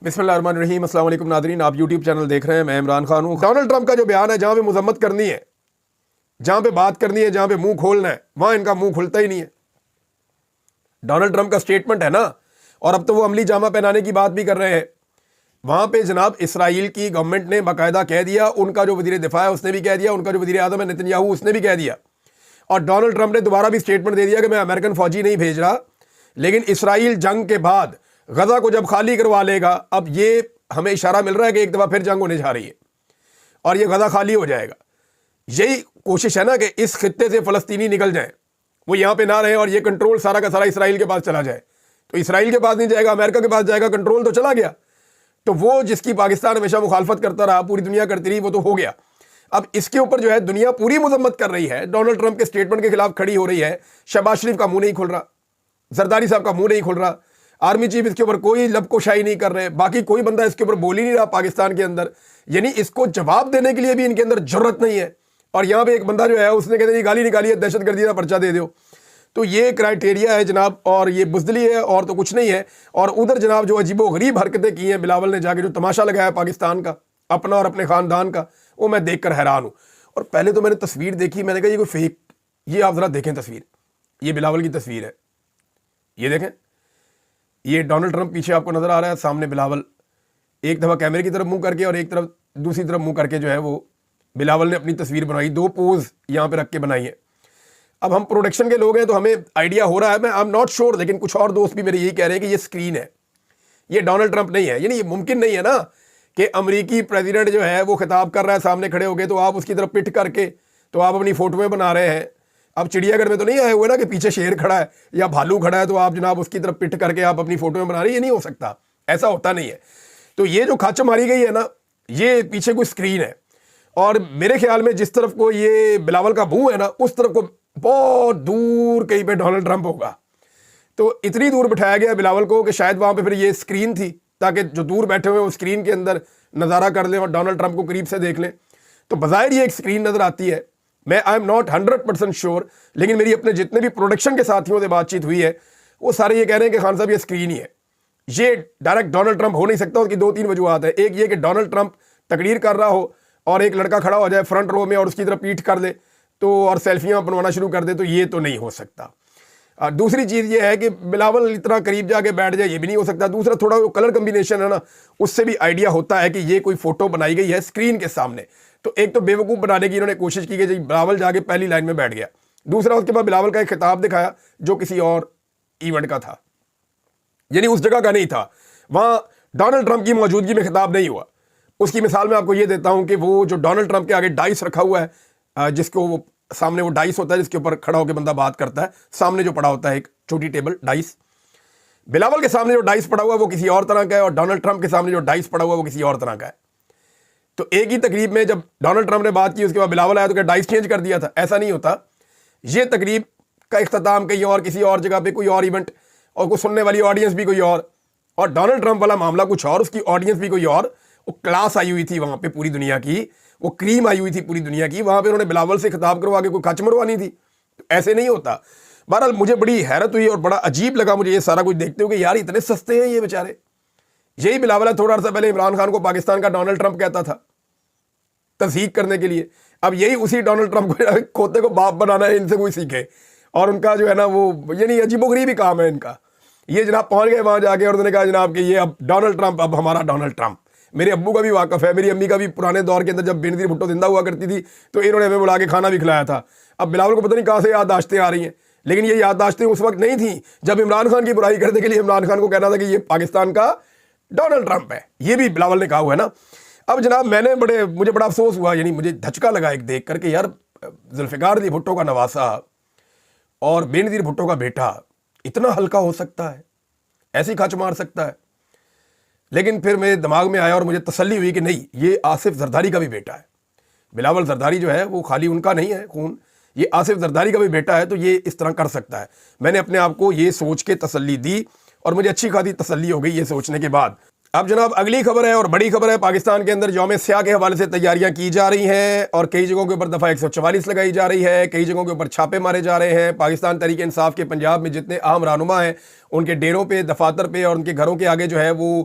بسم اللہ الرحمن الرحیم۔ السلام علیکم ناظرین، آپ یوٹیوب چینل دیکھ رہے ہیں، میں عمران خان ہوں۔ ڈونلڈ ٹرمپ کا جو بیان ہے، جہاں پہ مذمت کرنی ہے، جہاں پہ بات کرنی ہے، جہاں پہ منہ کھولنا ہے، وہاں ان کا منہ کھلتا ہی نہیں ہے۔ ڈونلڈ ٹرمپ کا سٹیٹمنٹ ہے نا، اور اب تو وہ عملی جامہ پہنانے کی بات بھی کر رہے ہیں۔ وہاں پہ جناب اسرائیل کی گورنمنٹ نے باقاعدہ کہہ دیا، ان کا جو وزیر دفاع ہے اس نے بھی کہہ دیا، ان کا جو وزیر اعظم ہے نتن یاہو اس نے بھی کہہ دیا، اور ڈونلڈ ٹرمپ نے دوبارہ بھی سٹیٹمنٹ دے دیا کہ میں امریکن فوجی نہیں بھیج رہا، لیکن اسرائیل جنگ کے بعد غزہ کو جب خالی کروا لے گا، اب یہ ہمیں اشارہ مل رہا ہے کہ ایک دفعہ پھر جنگ ہونے جا رہی ہے اور یہ غزہ خالی ہو جائے گا۔ یہی کوشش ہے نا کہ اس خطے سے فلسطینی نکل جائیں، وہ یہاں پہ نہ رہیں اور یہ کنٹرول سارا کا سارا اسرائیل کے پاس چلا جائے۔ تو اسرائیل کے پاس نہیں جائے گا، امریکہ کے پاس جائے گا، کنٹرول تو چلا گیا۔ تو وہ جس کی پاکستان ہمیشہ مخالفت کرتا رہا، پوری دنیا کرتی رہی، وہ تو ہو گیا۔ اب اس کے اوپر جو ہے دنیا پوری مذمت کر رہی ہے، ڈونلڈ ٹرمپ کے سٹیٹمنٹ کے خلاف کھڑی ہو رہی ہے۔ شہباز شریف کا منہ نہیں کھل رہا، زرداری صاحب کا منہ نہیں کھل رہا، آرمی چیف اس کے اوپر کوئی لب کشائی نہیں کر رہے، باقی کوئی بندہ اس کے اوپر بول ہی نہیں رہا پاکستان کے اندر۔ یعنی اس کو جواب دینے کے لیے بھی ان کے اندر جرت نہیں ہے۔ اور یہاں پہ ایک بندہ جو ہے اس نے کہتے ہیں گالی نکالی ہے، دہشت گردی کا پرچہ دے دو۔ تو یہ کرائٹیریا ہے جناب، اور یہ بزدلی ہے اور تو کچھ نہیں ہے۔ اور ادھر جناب جو عجیب و غریب حرکتیں کی ہیں بلاول نے، جا کے جو تماشا لگایا پاکستان کا اپنا اور اپنے خاندان کا، وہ میں دیکھ کر حیران ہوں۔ اور پہلے تو میں نے تصویر دیکھی، میں نے کہا یہ کوئی فیک، یہ آپ ذرا دیکھیں تصویر، یہ بلاول کی تصویر ہے، یہ دیکھیں، یہ ڈونلڈ ٹرمپ پیچھے آپ کو نظر آ رہا ہے، سامنے بلاول ایک دفعہ کیمرے کی طرف منہ کر کے اور ایک طرف دوسری طرف منہ کر کے جو ہے وہ بلاول نے اپنی تصویر بنائی، دو پوز یہاں پہ رکھ کے بنائی ہے۔ اب ہم پروڈکشن کے لوگ ہیں تو ہمیں آئیڈیا ہو رہا ہے، میں آئی ایم ناٹ شیور، لیکن کچھ اور دوست بھی میرے یہی کہہ رہے ہیں کہ یہ اسکرین ہے، یہ ڈونلڈ ٹرمپ نہیں ہے۔ یعنی یہ ممکن نہیں ہے نا کہ امریکی پریزیڈنٹ جو ہے وہ خطاب کر رہا ہے سامنے کھڑے ہو گئے، تو آپ اس کی طرف پٹ کر کے تو آپ اپنی فوٹویں بنا رہے ہیں۔ اب چڑیا گھر میں تو نہیں آئے ہوئے نا کہ پیچھے شیر کھڑا ہے یا بھالو کھڑا ہے تو آپ جناب اس کی طرف پٹ کر کے آپ اپنی فوٹویں بنا رہے ہیں، یہ نہیں ہو سکتا، ایسا ہوتا نہیں ہے۔ تو یہ جو کھچ ماری گئی ہے نا، یہ پیچھے کوئی اسکرین ہے، اور میرے خیال میں جس طرف کو یہ بلاول کا منہ ہے نا، اس طرف کو بہت دور کہیں پہ ڈونلڈ ٹرمپ ہوگا۔ تو اتنی دور بٹھایا گیا بلاول کو کہ شاید وہاں پہ پھر یہ اسکرین تھی، تاکہ جو دور بیٹھے ہوئے وہ اسکرین کے اندر نظارہ کر لیں اور ڈونلڈ ٹرمپ کو قریب سے دیکھ لیں۔ تو بظاہر یہ ایک اسکرین نظر آتی ہے، میں آئی ایم ناٹ 100% شیور، لیکن میری اپنے جتنے بھی پروڈکشن کے ساتھیوں سے بات چیت ہوئی ہے وہ سارے یہ کہہ رہے ہیں کہ خان صاحب یہ اسکرین ہی ہے، یہ ڈائریکٹ ڈونلڈ ٹرمپ ہو نہیں سکتا۔ اس کی دو تین وجوہات ہیں، ایک یہ کہ ڈونلڈ ٹرمپ تقریر کر رہا ہو اور ایک لڑکا کھڑا ہو جائے فرنٹ رو میں اور اس کی طرف پیٹ کر دے تو اور سیلفیاں بنوانا شروع کر دے، تو یہ تو نہیں ہو سکتا۔ دوسری چیز یہ ہے کہ بلاول اتنا قریب جا کے بیٹھ جائے، یہ بھی نہیں ہو سکتا۔ دوسرا تھوڑا جو کلر کمبینیشن ہے نا، اس سے بھی آئیڈیا ہوتا ہے کہ یہ کوئی فوٹو بنائی گئی ہے اسکرین کے سامنے۔ تو ایک تو بے وقوف بنانے کی انہوں نے کوشش کی کہ بلاول جا کے پہلی لائن میں بیٹھ گیا، دوسرا اس کے بعد بلاول کا ایک خطاب دکھایا جو کسی اور ایونٹ کا تھا، یعنی اس جگہ کا نہیں تھا، وہاں ڈونلڈ ٹرمپ کی موجودگی میں خطاب نہیں ہوا۔ اس کی مثال میں آپ کو یہ دیتا ہوں کہ وہ جو ڈونلڈ ٹرمپ کے آگے ڈائس رکھا ہوا ہے، جس کو وہ سامنے وہ ڈائس ہوتا ہے جس کے اوپر کھڑا ہو کے بندہ بات کرتا ہے، سامنے جو پڑا ہوتا ہے ایک چھوٹی ٹیبل ڈائس، بلاول کے سامنے جو ڈائس پڑا ہوا ہے وہ کسی اور طرح کا ہے، اور ڈونلڈ ٹرمپ کے سامنے جو ڈائس پڑا ہوا ہے وہ کسی اور طرح کا ہے۔ تو ایک ہی تقریب میں جب ڈونلڈ ٹرمپ نے بات کی اس کے بعد بلاول آیا تو کیا ڈائس چینج کر دیا تھا؟ ایسا نہیں ہوتا۔ یہ تقریب کا اختتام کہیں اور کسی اور جگہ پہ کوئی اور ایونٹ، اور کوئی سننے والی آڈینس بھی کوئی اور ڈونلڈ ٹرمپ والا معاملہ کچھ اور، اس کی آڈینس بھی کوئی اور۔ وہ کلاس آئی ہوئی تھی وہاں پہ پوری دنیا کی، وہ کریم آئی ہوئی تھی پوری دنیا کی، وہاں پہ انہوں نے بلاول سے خطاب کروا کے کوئی کھچ مروانی تھی، ایسے نہیں ہوتا۔ بہرحال مجھے بڑی حیرت ہوئی اور بڑا عجیب لگا مجھے یہ سارا کچھ دیکھتے ہوئے کہ یار اتنے سستے ہیں یہ بیچارے۔ یہی بلاول ہے تھوڑا عرصہ پہلے عمران خان کو پاکستان کا ڈونلڈ ٹرمپ کہتا تھا تصدیق کرنے کے لیے، اب یہی اسی ڈونلڈ ٹرمپ کو کھوتے کو باپ بنانا ہے، ان سے کوئی سیکھے۔ اور ان کا جو ہے نا وہ یعنی عجیب و غریب ہی کام ہے ان کا۔ یہ جناب پہنچ گئے وہاں جا کے اور انہوں نے کہا جناب کہ یہ اب ڈونلڈ ٹرمپ، اب ہمارا ڈونلڈ ٹرمپ۔ میرے ابو کا بھی واقف ہے، میری امی کا بھی پرانے دور کے اندر جب بینظیر بھٹو زندہ ہوا کرتی تھی تو انہوں نے ہمیں بلا کے کھانا بھی کھلایا تھا۔ اب بلاول کو پتہ نہیں کہاں سے یادداشتیں آ رہی ہیں، لیکن یہ یادداشتیں اس وقت نہیں تھیں جب عمران خان کی برائی کرنے کے لیے عمران خان کو کہنا تھا کہ یہ پاکستان کا ڈونلڈ ٹرمپ ہے، یہ بھی بلاول نے کہا ہوا ہے نا۔ اب جناب مجھے بڑا افسوس ہوا، یعنی مجھے دھچکا لگا ایک دیکھ کر کہ یار ذوالفقار علی بھٹو کا نواسا اور بینظیر بھٹو کا بیٹا اتنا ہلکا ہو سکتا ہے، ایسی کھچ مار سکتا ہے۔ لیکن پھر میرے دماغ میں آیا اور مجھے تسلی ہوئی کہ نہیں، یہ آصف زرداری کا بھی بیٹا ہے۔ بلاول زرداری جو ہے وہ خالی ان کا نہیں ہے خون، یہ آصف زرداری کا بھی بیٹا ہے، تو یہ اس طرح کر سکتا ہے۔ میں نے اپنے آپ کو یہ سوچ کے تسلی دی اور مجھے اچھی خاصی تسلی ہو گئی یہ سوچنے کے بعد۔ اب جناب اگلی خبر ہے اور بڑی خبر ہے، پاکستان کے اندر یوم سیاہ کے حوالے سے تیاریاں کی جا رہی ہیں اور کئی جگہوں کے اوپر دفعہ 144 لگائی جا رہی ہے، کئی جگہوں کے اوپر چھاپے مارے جا رہے ہیں۔ پاکستان تحریک انصاف کے پنجاب میں جتنے اہم رہنما ہیں ان کے ڈیروں پہ، دفاتر پہ اور ان کے گھروں کے آگے جو ہے وہ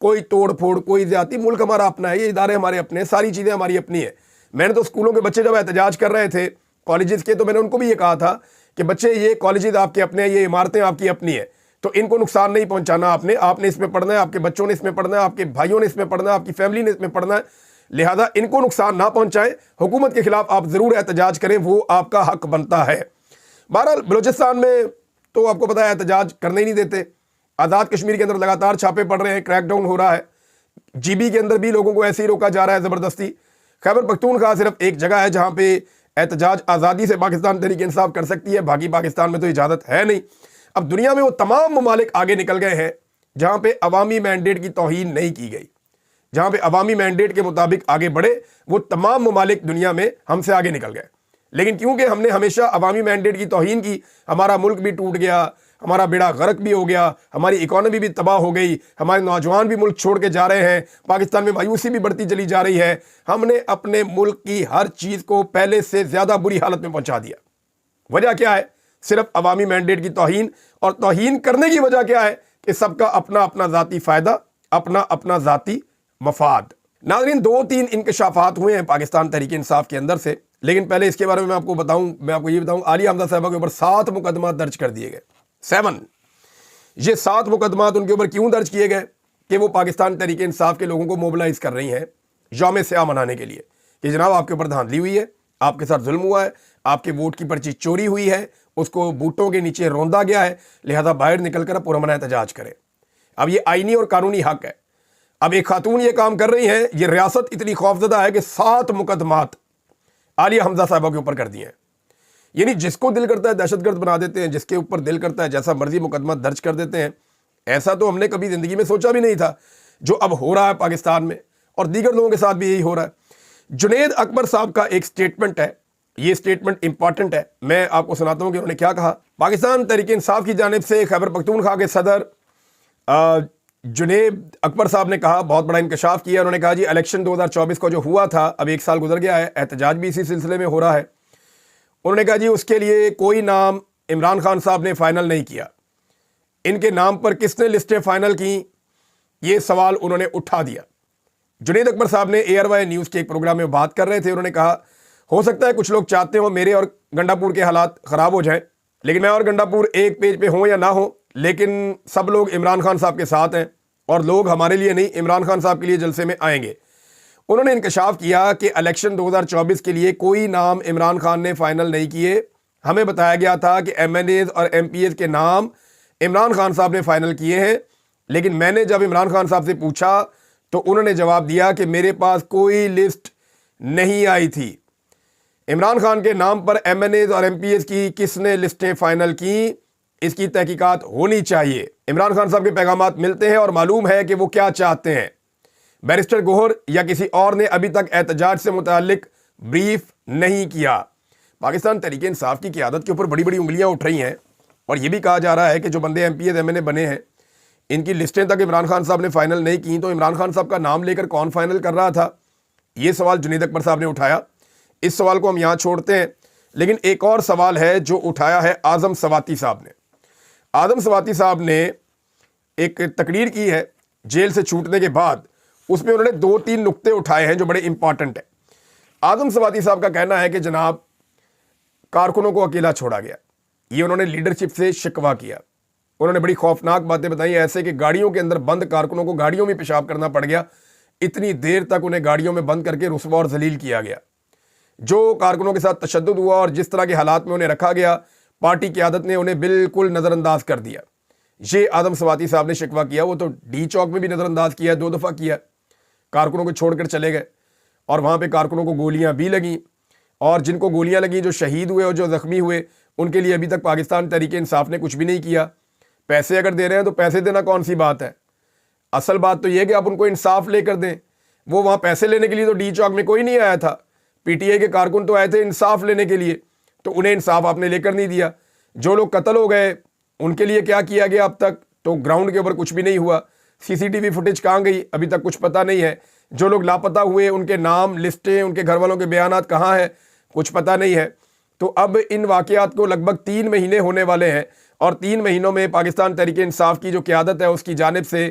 کوئی توڑ پھوڑ, کوئی زیادتی. ملک ہمارا اپنا ہے, یہ ادارے ہمارے اپنے ہیں, ساری چیزیں ہماری اپنی ہیں. میں نے تو اسکولوں کے بچے جب احتجاج کر رہے تھے کالجز کے, تو میں نے ان کو بھی یہ کہا تھا کہ بچے یہ کالجز آپ کے اپنے ہیں, یہ عمارتیں آپ کی اپنی ہیں, تو ان کو نقصان نہیں پہنچانا آپ نے اس میں پڑھنا ہے, آپ کے بچوں نے اس میں پڑھنا ہے, آپ کے بھائیوں نے اس میں پڑھنا ہے, آپ کی فیملی نے اس میں پڑھنا ہے, لہذا ان کو نقصان نہ پہنچائیں. حکومت کے خلاف آپ ضرور احتجاج کریں, وہ آپ کا حق بنتا ہے. بہرحال بلوچستان میں تو آپ کو پتہ ہے احتجاج کرنے ہی نہیں دیتے. آزاد کشمیر کے اندر لگاتار چھاپے پڑ رہے ہیں, کریک ڈاؤن ہو رہا ہے. جی بی کے اندر بھی لوگوں کو ایسے ہی روکا جا رہا ہے زبردستی. خیبر پختونخوا صرف ایک جگہ ہے جہاں پہ احتجاج آزادی سے پاکستان تحریک انصاف کر سکتی ہے, باقی پاکستان میں تو اجازت ہے نہیں. اب دنیا میں وہ تمام ممالک آگے نکل گئے ہیں جہاں پہ عوامی مینڈیٹ کی توہین نہیں کی گئی, جہاں پہ عوامی مینڈیٹ کے مطابق آگے بڑھے, وہ تمام ممالک دنیا میں ہم سے آگے نکل گئے. لیکن کیونکہ ہم نے ہمیشہ عوامی مینڈیٹ کی توہین کی, ہمارا ملک بھی ٹوٹ گیا, ہمارا بیڑا غرق بھی ہو گیا, ہماری اکانومی بھی تباہ ہو گئی, ہمارے نوجوان بھی ملک چھوڑ کے جا رہے ہیں, پاکستان میں مایوسی بھی بڑھتی چلی جا رہی ہے. ہم نے اپنے ملک کی ہر چیز کو پہلے سے زیادہ بری حالت میں پہنچا دیا. وجہ کیا ہے؟ صرف عوامی مینڈیٹ کی توہین. اور توہین کرنے کی وجہ کیا ہے؟ کہ سب کا اپنا اپنا ذاتی فائدہ, اپنا اپنا ذاتی مفاد. ناظرین, 2-3 انکشافات ہوئے ہیں پاکستان تحریک انصاف کے اندر سے, لیکن پہلے اس کے بارے میں میں آپ کو یہ بتاؤں, عالیہ حمزہ صاحبہ کے اوپر 7 مقدمات درج کر دیے گئے. 7. یہ 7 مقدمات ان کے اوپر کیوں درج کیے گئے؟ کہ وہ پاکستان تحریک انصاف کے لوگوں کو موبلائز کر رہی ہیں یوم سیاہ منانے کے لیے, کہ جناب آپ کے اوپر دھاندلی ہوئی ہے, آپ کے ساتھ ظلم ہوا ہے, آپ کے ووٹ کی پرچی چوری ہوئی ہے, اس کو بوٹوں کے نیچے روندا گیا ہے, لہذا باہر نکل کر پرامن احتجاج کریں. اب یہ آئینی اور قانونی حق ہے. اب ایک خاتون یہ کام کر رہی ہیں, یہ ریاست اتنی خوفزدہ ہے کہ 7 مقدمات عالیہ حمزہ صاحبہ کے اوپر کر دیے ہیں. یعنی جس کو دل کرتا ہے دہشت گرد بنا دیتے ہیں, جس کے اوپر دل کرتا ہے جیسا مرضی مقدمہ درج کر دیتے ہیں. ایسا تو ہم نے کبھی زندگی میں سوچا بھی نہیں تھا جو اب ہو رہا ہے پاکستان میں, اور دیگر لوگوں کے ساتھ بھی یہی ہو رہا ہے. جنید اکبر صاحب کا ایک سٹیٹمنٹ ہے, یہ سٹیٹمنٹ امپورٹنٹ ہے, میں آپ کو سناتا ہوں کہ انہوں نے کیا کہا. پاکستان تحریک انصاف کی جانب سے خیبر پختونخوا کے صدر جنید اکبر صاحب نے کہا, بہت بڑا انکشاف کیا. انہوں نے کہا جی الیکشن 2024 کا جو ہوا تھا, اب 1 سال گزر گیا ہے, احتجاج بھی اسی سلسلے میں ہو رہا ہے. انہوں نے کہا جی اس کے لیے کوئی نام عمران خان صاحب نے فائنل نہیں کیا. ان کے نام پر کس نے لسٹیں فائنل کی, یہ سوال انہوں نے اٹھا دیا. جنید اکبر صاحب نے ایئر وائی نیوز کے ایک پروگرام میں بات کر رہے تھے. انہوں نے کہا ہو سکتا ہے کچھ لوگ چاہتے ہوں میرے اور گنڈا پور کے حالات خراب ہو جائیں, لیکن میں اور گنڈا پور ایک پیج پہ ہوں یا نہ ہوں, لیکن سب لوگ عمران خان صاحب کے ساتھ ہیں, اور لوگ ہمارے لیے نہیں عمران خان صاحب کے لیے جلسے میں آئیں گے. انہوں نے انکشاف کیا کہ الیکشن 2024 کے لیے کوئی نام عمران خان نے فائنل نہیں کیے. ہمیں بتایا گیا تھا کہ ایم این ایز اور ایم پی ایز کے نام عمران خان صاحب نے فائنل کیے ہیں, لیکن میں نے جب عمران خان صاحب سے پوچھا تو انہوں نے جواب دیا کہ میرے پاس کوئی لسٹ نہیں آئی تھی. عمران خان کے نام پر ایم این ایز اور ایم پی ایز کی کس نے لسٹیں فائنل کی, اس کی تحقیقات ہونی چاہیے. عمران خان صاحب کے پیغامات ملتے ہیں اور معلوم ہے کہ وہ کیا چاہتے ہیں. بیرسٹر گوہر یا کسی اور نے ابھی تک احتجاج سے متعلق بریف نہیں کیا. پاکستان تحریک انصاف کی قیادت کے اوپر بڑی بڑی انگلیاں اٹھ رہی ہیں, اور یہ بھی کہا جا رہا ہے کہ جو بندے M P As M N A بنے ہیں ان کی لسٹیں تک عمران خان صاحب نے فائنل نہیں کی, تو عمران خان صاحب کا نام لے کر کون فائنل کر رہا تھا؟ یہ سوال جنید اکبر صاحب نے اٹھایا. اس سوال کو ہم یہاں چھوڑتے ہیں, لیکن ایک اور سوال ہے جو اٹھایا ہے اعظم سواتی صاحب نے. اعظم سواتی صاحب نے ایک تقریر کی ہے جیل سے چھوٹنے کے بعد, اس میں انہوں نے 2-3 نقطے اٹھائے ہیں جو بڑے امپورٹنٹ ہیں. اعظم سواتی صاحب کا کہنا ہے کہ جناب کارکنوں کو اکیلا چھوڑا گیا. یہ انہوں نے لیڈرشپ سے شکوہ کیا. انہوں نے بڑی خوفناک باتیں بتائی, ایسے کہ گاڑیوں کے اندر بند کارکنوں کو گاڑیوں میں پیشاب کرنا پڑ گیا, اتنی دیر تک انہیں گاڑیوں میں بند کر کے رسوا اور ذلیل کیا گیا. جو کارکنوں کے ساتھ تشدد ہوا اور جس طرح کے حالات میں انہیں رکھا گیا, پارٹی قیادت نے انہیں بالکل نظر انداز کر دیا. یہ اعظم سواتی صاحب نے شکوہ کیا. وہ تو ڈی چوک میں بھی نظر انداز کیا, 2 دفعہ کیا, کارکنوں کو چھوڑ کر چلے گئے, اور وہاں پہ کارکنوں کو گولیاں بھی لگیں, اور جن کو گولیاں لگیں, جو شہید ہوئے اور جو زخمی ہوئے, ان کے لیے ابھی تک پاکستان تحریک انصاف نے کچھ بھی نہیں کیا. پیسے اگر دے رہے ہیں تو پیسے دینا کون سی بات ہے؟ اصل بات تو یہ کہ آپ ان کو انصاف لے کر دیں. وہ وہاں پیسے لینے کے لیے تو ڈی چوک میں کوئی نہیں آیا تھا, پی ٹی آئی کے کارکن تو آئے تھے انصاف لینے کے لیے, تو انہیں انصاف آپ نے لے کر نہیں دیا. جو لوگ قتل ہو گئے ان کے لیے کیا کیا گیا اب تک؟ تو گراؤنڈ کے اوپر کچھ بھی نہیں ہوا. سی سی ٹی وی فوٹیج کہاں گئی ابھی تک کچھ پتہ نہیں ہے. جو لوگ لاپتہ ہوئے ان کے نام, لسٹیں, ان کے گھر والوں کے بیانات کہاں ہیں, کچھ پتہ نہیں ہے. تو اب ان واقعات کو لگ بھگ 3 مہینے ہونے والے ہیں, اور 3 مہینوں میں پاکستان تحریک انصاف کی جو قیادت ہے اس کی جانب سے